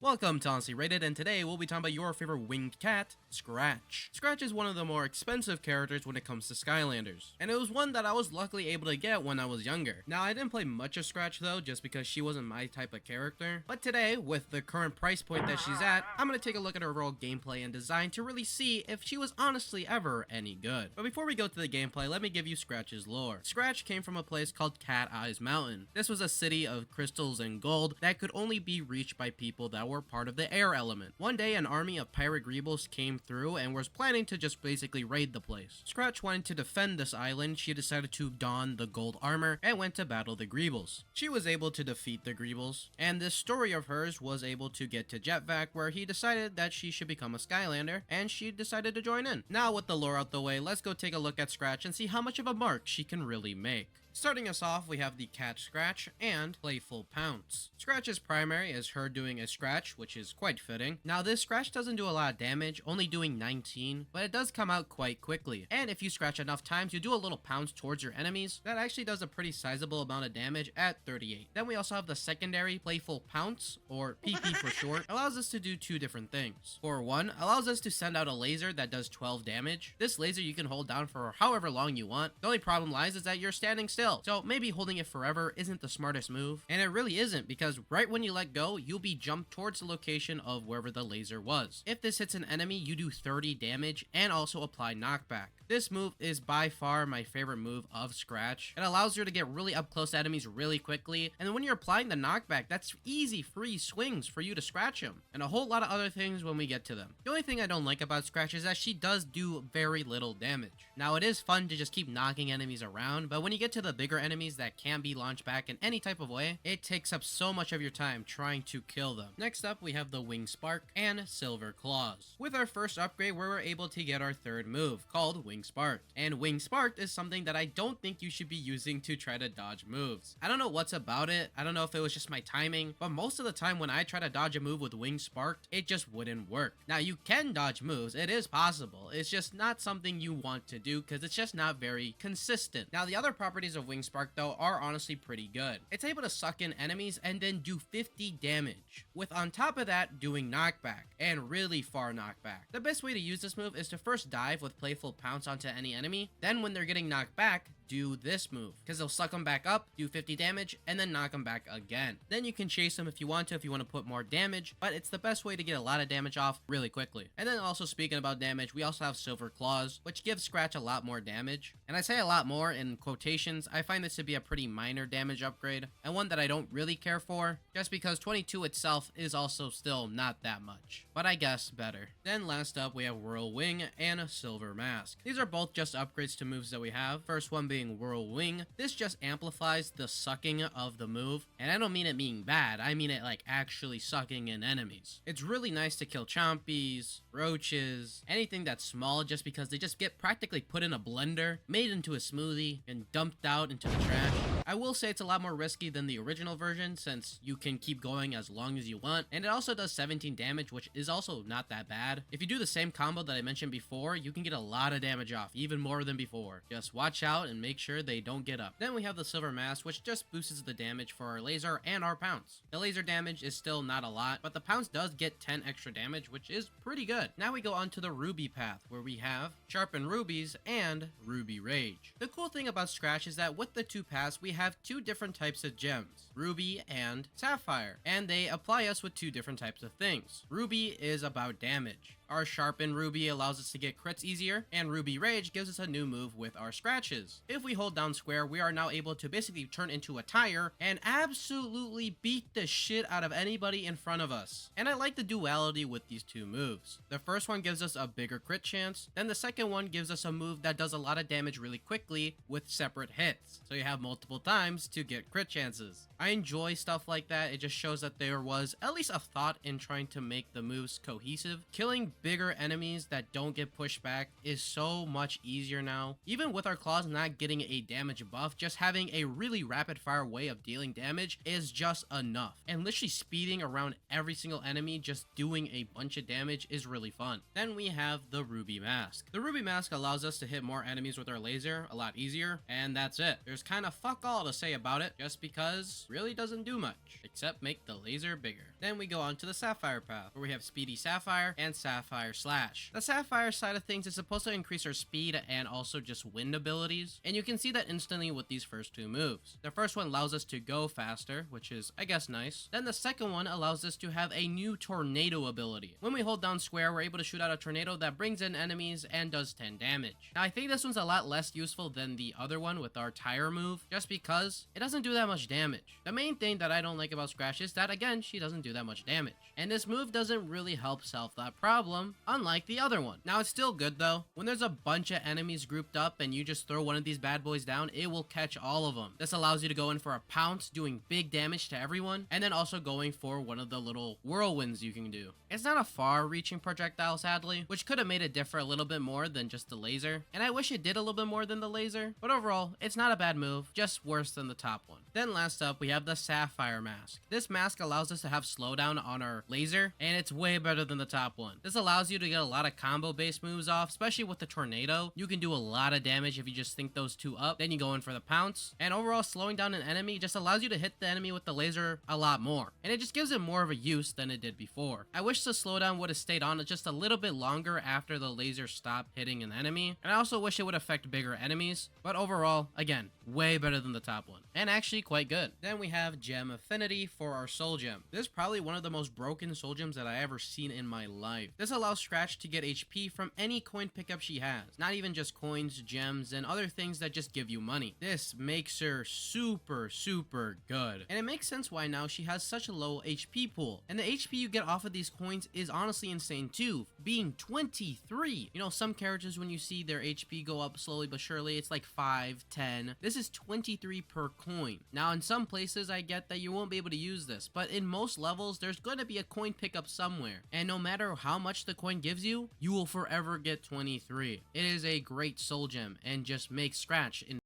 Welcome to Honestly Rated, and today we'll be talking about your favorite winged cat, Scratch. Scratch is one of the more expensive characters when it comes to Skylanders, and it was one that I was luckily able to get when I was younger. Now, I didn't play much of Scratch though, just because she wasn't my type of character, but today, with the current price point that she's at, I'm going to take a look at her overall gameplay and design to really see if she was honestly ever any good. But before we go to the gameplay, let me give you Scratch's lore. Scratch came from a place called Cat Eyes Mountain. This was a city of crystals and gold that could only be reached by people that were part of the air element. One day, an army of pirate greebles came through and was planning to just basically raid the place. Scratch wanted to defend this island. She decided to don the gold armor and went to battle the greebles. She was able to defeat the greebles, and this story of hers was able to get to Jetvac, where he decided that she should become a Skylander, and she decided to join in. Now, with the lore out the way, let's go take a look at Scratch and see how much of a mark she can really make. Starting us off, we have the Catch Scratch and Playful Pounce. Scratch's primary is her doing a scratch, which is quite fitting. Now, this scratch doesn't do a lot of damage, only doing 19, but it does come out quite quickly. And if you scratch enough times, you do a little pounce towards your enemies. That actually does a pretty sizable amount of damage at 38. Then we also have the secondary Playful Pounce, or PP for short, allows us to do two different things. For one, allows us to send out a laser that does 12 damage. This laser you can hold down for however long you want. The only problem lies is that you're standing still. So maybe holding it forever isn't the smartest move, and it really isn't, because right when you let go, you'll be jumped towards the location of wherever the laser was. If this hits an enemy, you do 30 damage and also apply knockback. This move is by far my favorite move of Scratch. It allows her to get really up close to enemies really quickly, and then when you're applying the knockback, that's easy free swings for you to scratch them, and a whole lot of other things when we get to them. The only thing I don't like about Scratch is that she does do very little damage. Now, it is fun to just keep knocking enemies around, but when you get to the bigger enemies that can be launched back in any type of way, it takes up so much of your time trying to kill them. Next up, we have the Wing Spark and Silver Claws. With our first upgrade, we were able to get our third move, called Wing Spark. And Wing Spark is something that I don't think you should be using to try to dodge moves. I don't know what's about it. I don't know if it was just my timing, but most of the time when I try to dodge a move with Wing Spark, it just wouldn't work. Now, you can dodge moves. It is possible. It's just not something you want to do because it's just not very consistent. Now, the other properties of Wing Spark though are honestly pretty good. It's able to suck in enemies and then do 50 damage, with on top of that doing knockback, and really far knockback. The best way to use this move is to first dive with Playful Pounce onto any enemy, then when they're getting knocked back, do this move, because they'll suck them back up, do 50 damage, and then knock them back again. Then you can chase them if you want to put more damage, but it's the best way to get a lot of damage off really quickly. And then also, speaking about damage, we also have Silver Claws, which gives Scratch a lot more damage. And I say a lot more in quotations. I find this to be a pretty minor damage upgrade, and one that I don't really care for, just because 22 itself is also still not that much, but I guess better. Then last up, we have Whirlwing and Silver Mask. These are both just upgrades to moves that we have. First one being Whirlwing. This just amplifies the sucking of the move, and I don't mean it being bad, I mean it like actually sucking in enemies. It's really nice to kill chompies, roaches, anything that's small, just because they just get practically put in a blender, made into a smoothie, and dumped out into the trash. I will say it's a lot more risky than the original version, since you can keep going as long as you want, and it also does 17 damage, which is also not that bad. If you do the same combo that I mentioned before, you can get a lot of damage off, even more than before. Just watch out and make sure they don't get up. Then we have the Silver Mask, which just boosts the damage for our laser and our pounce. The laser damage is still not a lot, but the pounce does get 10 extra damage, which is pretty good. Now we go on to the Ruby path, where we have Sharpen Rubies and Ruby Rage. The cool thing about Scratch is that with the two paths, we have two different types of gems, Ruby and Sapphire, and they apply us with two different types of things. Ruby is about damage. Our Sharpen Ruby allows us to get crits easier, and Ruby Rage gives us a new move with our scratches. If we hold down square, we are now able to basically turn into a tire and absolutely beat the shit out of anybody in front of us. And I like the duality with these two moves. The first one gives us a bigger crit chance, then the second one gives us a move that does a lot of damage really quickly with separate hits. So you have multiple times to get crit chances. I enjoy stuff like that. It just shows that there was at least a thought in trying to make the moves cohesive. Killing bigger enemies that don't get pushed back is so much easier now. Even with our claws not getting a damage buff, just having a really rapid fire way of dealing damage is just enough. And literally speeding around every single enemy, just doing a bunch of damage, is really fun. Then we have the Ruby Mask. The Ruby Mask allows us to hit more enemies with our laser a lot easier, and that's it. There's kind of fuck all all to say about it, just because it really doesn't do much, except make the laser bigger. Then we go on to the Sapphire path, where we have Speedy Sapphire and Sapphire Slash. The Sapphire side of things is supposed to increase our speed and also just wind abilities, and you can see that instantly with these first two moves. The first one allows us to go faster, which is, I guess, nice. Then the second one allows us to have a new tornado ability. When we hold down square, we're able to shoot out a tornado that brings in enemies and does 10 damage. Now, I think this one's a lot less useful than the other one with our tire move, just because it doesn't do that much damage. The main thing that I don't like about Scratch is that, again, she doesn't do that much damage. And this move doesn't really help solve that problem, unlike the other one. Now, it's still good though. When there's a bunch of enemies grouped up and you just throw one of these bad boys down, it will catch all of them. This allows you to go in for a pounce, doing big damage to everyone, and then also going for one of the little whirlwinds you can do. It's not a far-reaching projectile, sadly, which could have made it differ a little bit more than just the laser, and I wish it did a little bit more than the laser, but overall, it's not a bad move, just worse than the top one. Then last up, we have the Sapphire mask. This mask allows us to have slowdown on our laser, and it's way better than the top one. This allows you to get a lot of combo-based moves off, especially with the tornado. You can do a lot of damage if you just think those two up, then you go in for the pounce, and overall, slowing down an enemy just allows you to hit the enemy with the laser a lot more, and it just gives it more of a use than it did before. I wish the slowdown would have stayed on just a little bit longer after the laser stopped hitting an enemy, and I also wish it would affect bigger enemies, but overall, again, way better than the top one, and actually quite good. Then we have Gem Affinity for our Soul Gem. This is probably one of the most broken Soul Gems that I ever seen in my life. This allows Scratch to get HP from any coin pickup she has, not even just coins, gems, and other things that just give you money. This makes her super good, and it makes sense why now she has such a low HP pool, and the HP you get off of these coins is honestly insane too, being 23. You know, some characters when you see their HP go up slowly but surely, it's like 5, 10. This is 23 per coin. Now in some places I get that you won't be able to use this, but in most levels there's going to be a coin pickup somewhere, and no matter how much the coin gives you, you will forever get 23. It is a great soul gem and just makes Scratch in.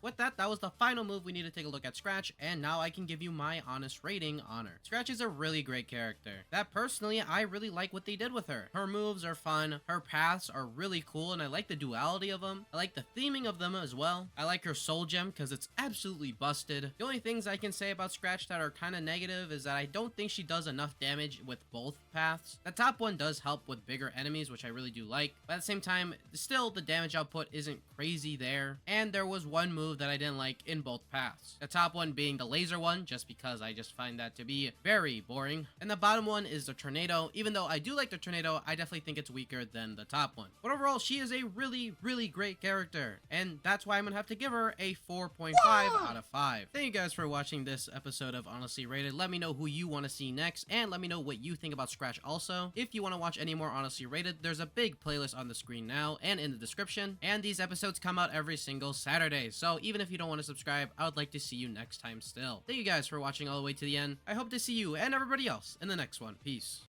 With that, that was the final move we need to take a look at Scratch, and now I can give you my honest rating on her. Scratch is a really great character that personally I really like what they did with her. Her moves are fun, her paths are really cool, and I like the duality of them. I like the theming of them as well. I like her soul gem because it's absolutely busted. The only things I can say about Scratch that are kind of negative is that I don't think she does enough damage with both paths. The top one does help with bigger enemies, which I really do like, but at the same time, still the damage output isn't crazy there, and there was one move that I didn't like in both paths. The top one being the laser one, just because I just find that to be very boring. And the bottom one is the tornado. Even though I do like the tornado, I definitely think it's weaker than the top one. But overall, she is a really great character, and that's why I'm gonna have to give her a 4.5 out of 5. Thank you guys for watching this episode of Honestly Rated. Let me know who you want to see next, and let me know what you think about Scratch also. If you want to watch any more Honestly Rated, there's a big playlist on the screen now and in the description, and these episodes come out every single Saturday, so even if you don't want to subscribe, I would like to see you next time still. Thank you guys for watching all the way to the end. I hope to see you and everybody else in the next one. Peace.